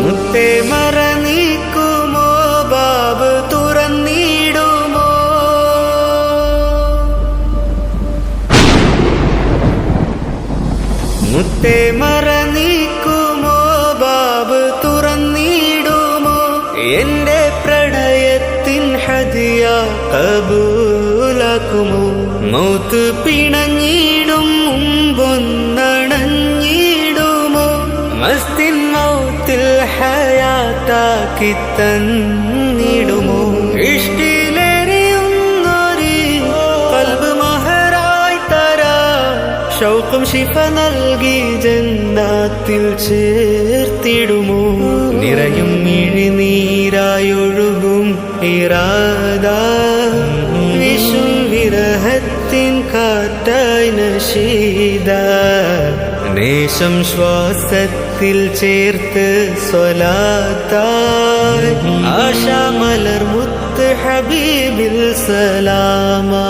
മുത്തേ മറ നീക്കുമോ ബാബ് തുറന്നിടുമോ? മുത്തേ മറ നീക്കുമോ ബാബ് തുറന്നിടുമോ? എന്റെ പ്രണയത്തിൻ ഹദിയ കബൂലാക്കുമോ? മൗത്ത് പിണഞ്ഞിടും മുമ്പൊന്നണഞ്ഞിടുമോ? മസ്തിൻ മൗത്തിൽ ഹയാത്താക്കി തന്നിടുമോ? ഇഷ്ടിലെറിയുന്നൊരു ഖൽബ് മഹറായി തരാ, ശൗഖും ശിഫ നൽകി ജന്നാത്തിൽ ചേർത്തിടുമോ? നിറയും മിഴിനീരായൊഴുകും ഇറാദ, വിഷും വിരഹത്തിൻ കാറ്റായി നശീദ, നേശം ശ്വാസത്തിൽ ചേർത്ത് സ്വലാത്തായി ആശാ മലർ മുത്ത് ഹബീബിൽ സലാമാ.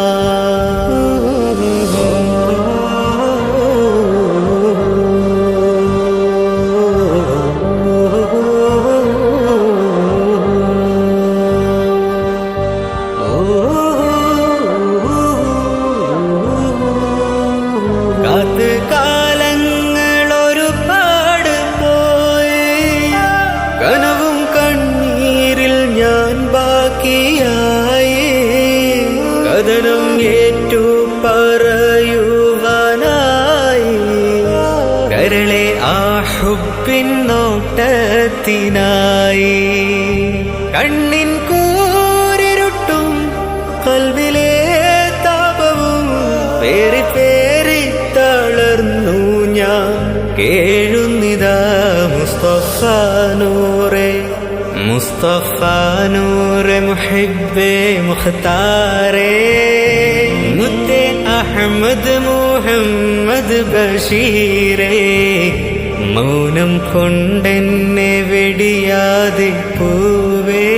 കാലങ്ങളൊരുപാട് പോയി, കനവും കണ്ണീരിൽ ഞാൻ ബാക്കിയായി, കഥനം ഏറ്റു പറയുവാനായി, കരളെ ആ ഹുബ്ബിൻ നോട്ടത്തിനായി. കണ്ണിൻ കൂരിരുട്ടും കൽവിലെ താപവും പേറി പേറി തളർന്നു ഞാൻ കേഴുന്നിതാ മുസ്തഫ നൂറെ, മുസ്തഫ നൂറെ മുഹിബ്ബേ മുഖ്താരേ, മുത്തേ അഹമ്മദ് മുഹമ്മദ് ബഷീരേ, മൗനം കൊണ്ടെന്നെ വെടിയാതെ പൂവേ,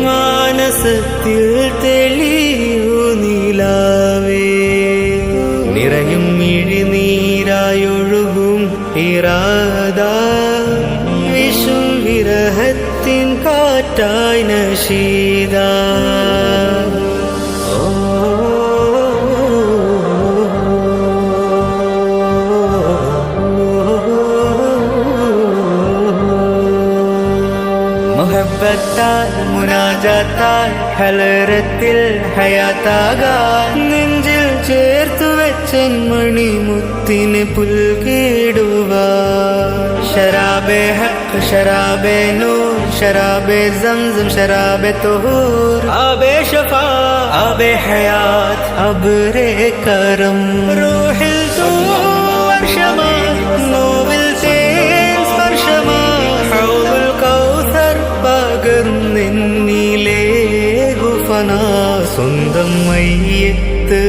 മാനസത്തിൽ തെളിയൂ നിലാവേ, നിറയും മിഴിനീരായൊഴുകും ഇറാദ, വിഷും വിരഹത്തിൻ കാറ്റായി നശീദ. മുഹബ്ബത്താൽ മുനാജാത്താൽ ഹലറത്തിൽ ഹയാത്താകാൻ നെഞ്ചിൽ ചേർത്തു വെച്ചൻ മണിമുത്തിന് പുൽകിടുവാൻ. ശരാബെ ഹക്ക് ശരാബെ നൂർ ശരാബെ സംസം ശരാബെ തുഹൂർ, ആബെ ശഫാ ആബെ ഹയാത്ത് അബ്രെ കരം, റൂഹിൽ വർഷമാ നോവിൽ തേൻ സ്പർശമാ, ഹൗദുൽ കൗസർ പകർന്നെന്നിലേ ഗുഫന. സ്വന്തം മയ്യത്ത്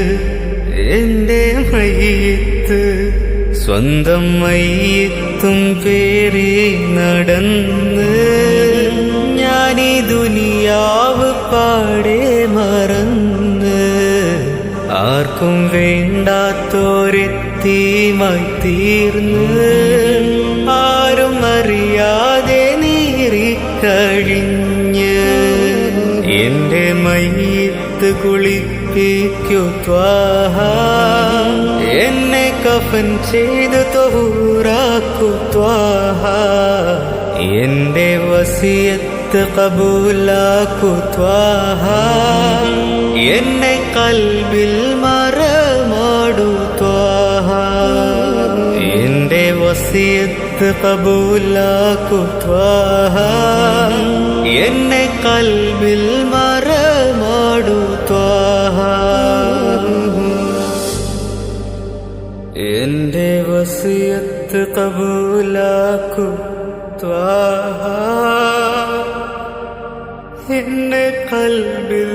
എന്റെ മയ്യത്ത്, സ്വന്തം മയ്യത്തും പേറി നടന്ന് ഞാനീ ദുനിയാവ് പാടെ മറന്ന്, ആർക്കും വേണ്ടാത്തോരെത്തിമായി തീർന്ന്, ആരും അറിയാതെ നീറിക്കഴിഞ്ഞ് എന്റെ മയ്യത്ത് കുളിപ്പിക്കു ത്വാഹ, എന്നെ കഫൻ ചെയ്തു തൊഹൂറാക്കു ത്വാഹ, എന്റെ വസിയത്ത് കബൂലാക്കു ത്വാഹ, എന്നെ കൽബിൽ മറമാടു ത്വാഹ, എന്റെ വസിയത്ത് കബൂലാക്കു ത്വാഹ, എന്നെ കൽബിൽ മറമാടു ത്വാഹ, എന്റെ വസിയത്ത് കബൂലാക്കു ത്വാഹ, എന്നെ കൽബിൽ